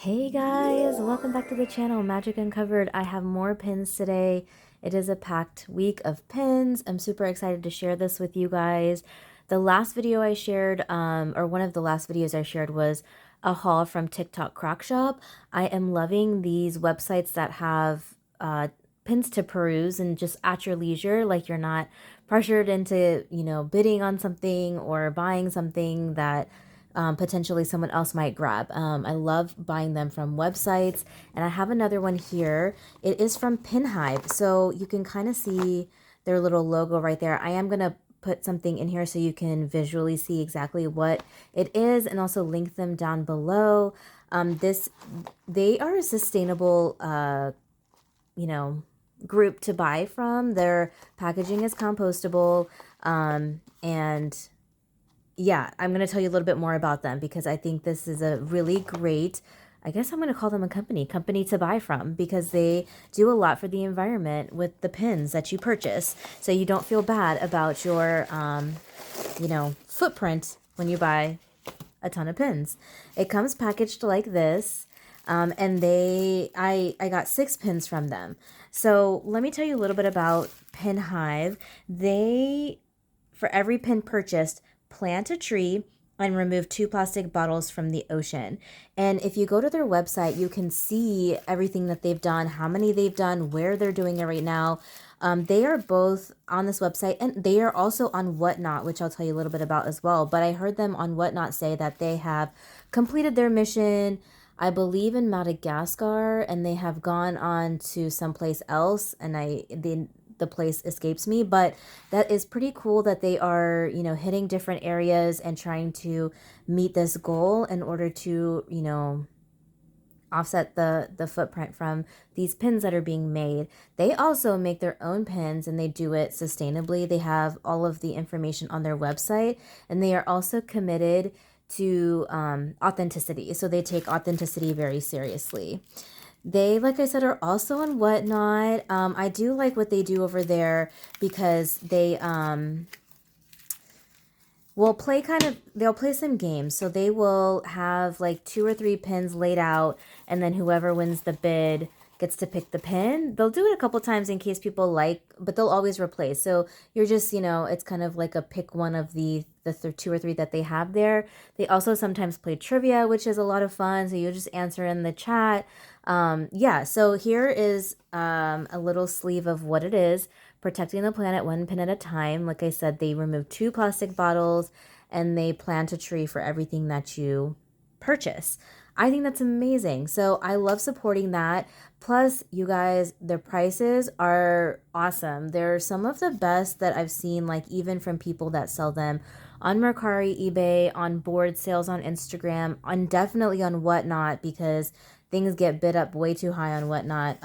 Hey guys, welcome back to the channel, Magic Uncovered. I have more pins today. It is a packed week of pins. I'm super excited to share this with you guys. The last video I shared, or one of the last videos I shared was a haul from TikTok Crock Shop. I am loving these websites that have pins to peruse and just at your leisure, like you're not pressured into, bidding on something or buying something that potentially someone else might grab. I love buying them from websites, and I have another one here. It is from Pin Hive, so you can kind of see their little logo right there. I am gonna put something in here so you can visually see exactly what it is, and also link them down below. They are a sustainable, group to buy from. Their packaging is compostable, and yeah, I'm going to tell you a little bit more about them because I think this is a really great, I guess I'm going to call them a company to buy from, because they do a lot for the environment with the pins that you purchase. So you don't feel bad about your, footprint when you buy a ton of pins. It comes packaged like this. And I got 6 pins from them. So let me tell you a little bit about Pin Hive. They, for every pin purchased, plant a tree and remove 2 plastic bottles from the ocean. And if you go to their website, you can see everything that they've done, how many they've done, where they're doing it right now. They are both on this website, and they are also on Whatnot, which I'll tell you a little bit about as well. But I heard them on Whatnot say that they have completed their mission, I believe, in Madagascar, and they have gone on to someplace else, and the place escapes me, but that is pretty cool that they are, hitting different areas and trying to meet this goal in order to, offset the footprint from these pins that are being made. They also make their own pins, and they do it sustainably. They have all of the information on their website, and they are also committed to authenticity. So they take authenticity very seriously. They, like I said, are also on Whatnot. I do like what they do over there because they they'll play some games. So they will have like 2 or 3 pins laid out, and then whoever wins the bid gets to pick the pin. They'll do it a couple times in case people but they'll always replace. So you're just, it's kind of like a pick one of the 2 or 3 that they have there. They also sometimes play trivia, which is a lot of fun. So you just answer in the chat. Yeah, so here is a little sleeve of what it is. Protecting the planet 1 pin at a time. Like I said, they remove 2 plastic bottles, and they plant a tree for everything that you purchase. I think that's amazing. So I love supporting that. Plus, you guys, their prices are awesome. They're some of the best that I've seen, like even from people that sell them on Mercari, eBay, on board sales on Instagram, and definitely on Whatnot, because things get bid up way too high on Whatnot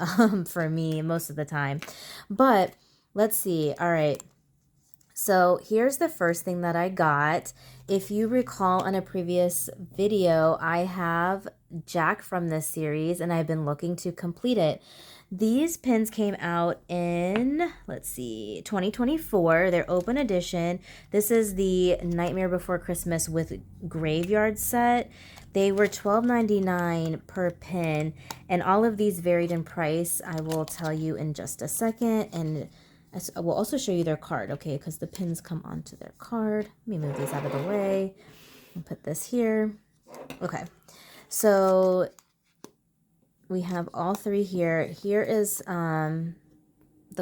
for me most of the time. But let's see. All right. So here's the first thing that I got. If you recall on a previous video, I have Jack from this series, and I've been looking to complete it. These pins came out in, let's see, 2024. They're open edition. This is the Nightmare Before Christmas with Graveyard set. They were $12.99 per pin, and all of these varied in price. I will tell you in just a second, and I will also show you their card, okay, because the pins come onto their card. Let me move these out of the way and put this here. Okay, so we have all 3 here. Here is the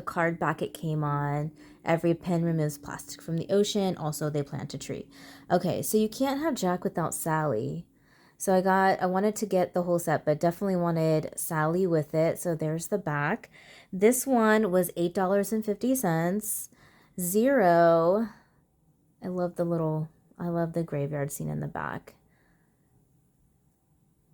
card back it came on. Every pin removes plastic from the ocean. Also, they plant a tree. Okay, so you can't have Jack without Sally. So I wanted to get the whole set, but definitely wanted Sally with it. So there's the back. This one was $8.50. 0. I love the graveyard scene in the back.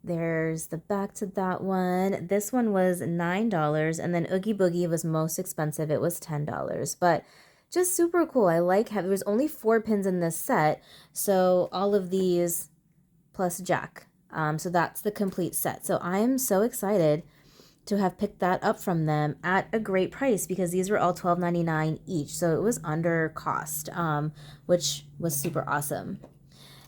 There's the back to that one. This one was $9, and then Oogie Boogie was most expensive. It was $10, but just super cool. I like how there was only 4 pins in this set, so all of these plus Jack. So that's the complete set. So I am so excited to have picked that up from them at a great price, because these were all $12.99 each. So it was under cost, which was super awesome.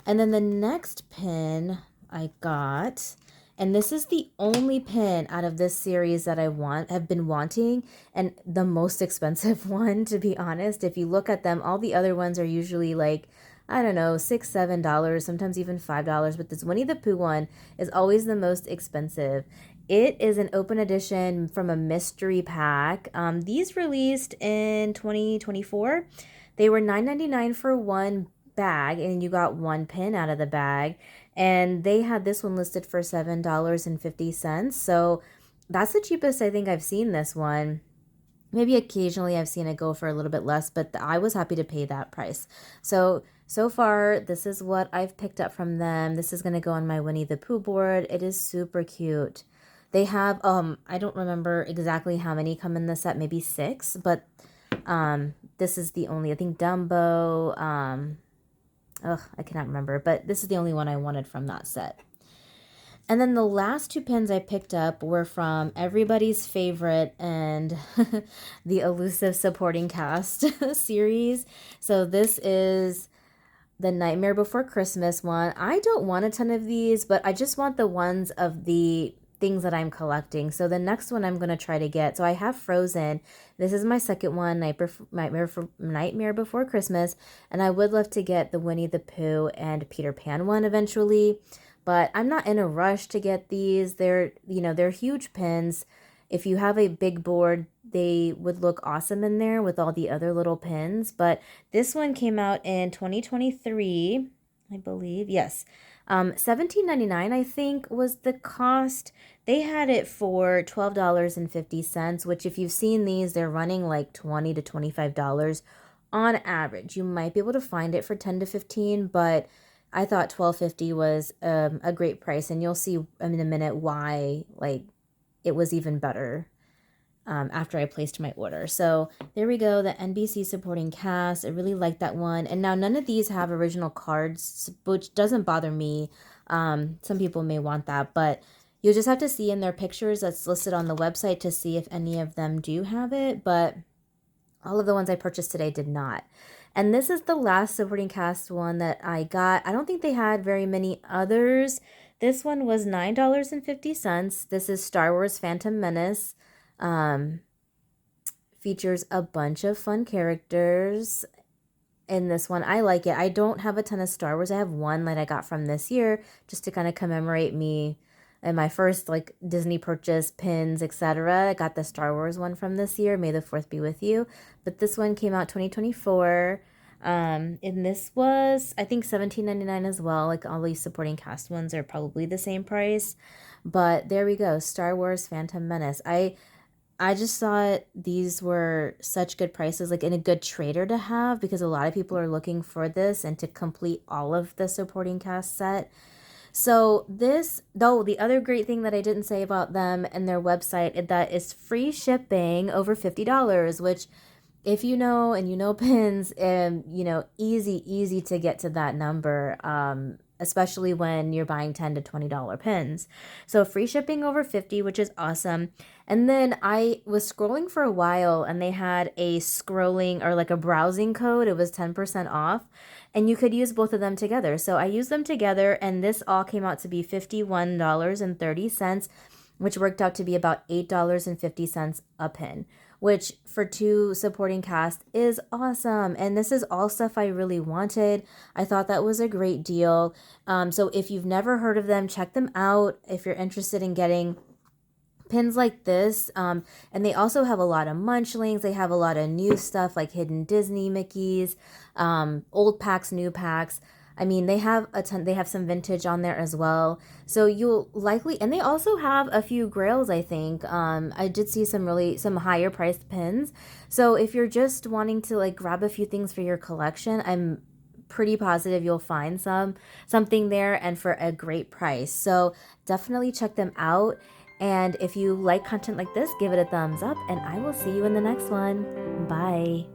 And then the next pin I got And this is the only pin out of this series that have been wanting, and the most expensive one, to be honest. If you look at them, all the other ones are usually like, I don't know, $6, $7, sometimes even $5. But this Winnie the Pooh one is always the most expensive. It is an open edition from a mystery pack. These released in 2024. They were $9.99 for one bag, and you got one pin out of the bag. And they had this one listed for $7.50. So that's the cheapest I think I've seen this one. Maybe occasionally I've seen it go for a little bit less, but I was happy to pay that price. So far, this is what I've picked up from them. This is going to go on my Winnie the Pooh board. It is super cute. They have, I don't remember exactly how many come in the set, maybe 6, but this is the only, I think Dumbo, I cannot remember, but this is the only one I wanted from that set. And then the last 2 pins I picked up were from everybody's favorite and the elusive supporting cast series. So this is the Nightmare Before Christmas one. I don't want a ton of these, but I just want the ones of the things that I'm collecting. So the next one I'm going to try to get. So I have Frozen. This is my second one, Nightmare Before Christmas. And I would love to get the Winnie the Pooh and Peter Pan one eventually. But I'm not in a rush to get these. They're huge pins. If you have a big board, they would look awesome in there with all the other little pins. But this one came out in 2023, I believe. Yes. $17.99, I think, was the cost. They had it for $12.50, which if you've seen these, they're running like $20 to $25 on average. You might be able to find it for $10 to $15, but I thought $12.50 was a great price, and you'll see in a minute why it was even better after I placed my order. So there we go, the NBC supporting cast. I really like that one. And now none of these have original cards, which doesn't bother me. Some people may want that, but you'll just have to see in their pictures that's listed on the website to see if any of them do have it. But all of the ones I purchased today did not. And this is the last supporting cast one that I got. I don't think they had very many others. This one was $9.50. This is Star Wars Phantom Menace. Features a bunch of fun characters in this one. I like it. I don't have a ton of Star Wars. I have one that I got from this year just to kind of commemorate me and my first Disney purchase, pins, etc. I got the Star Wars one from this year. May the 4th be with you. But this one came out 2024. And this was, I think, $17.99 as well. Like all these supporting cast ones are probably the same price. But there we go. Star Wars Phantom Menace. I just thought these were such good prices, and a good trader to have, because a lot of people are looking for this and to complete all of the supporting cast set. So this, though, the other great thing that I didn't say about them and their website, that is free shipping over $50, which if you know and you know pins, easy to get to that number, especially when you're buying $10 to $20 pins. So free shipping over 50, which is awesome. And then I was scrolling for a while and they had a scrolling or a browsing code. It was 10% off and you could use both of them together. So I used them together and this all came out to be $51.30, which worked out to be about $8.50 a pin, which for 2 supporting cast is awesome. And this is all stuff I really wanted. I thought that was a great deal. So if you've never heard of them, check them out if you're interested in getting pins like this. And they also have a lot of munchlings. They have a lot of new stuff like hidden Disney Mickeys, old packs, new packs. I mean, they have a ton, they have some vintage on there as well. So you'll likely, and they also have a few grails, I think. I did see some higher priced pins. So if you're just wanting to grab a few things for your collection, I'm pretty positive you'll find something there and for a great price. So definitely check them out. And if you like content like this, give it a thumbs up and I will see you in the next one. Bye.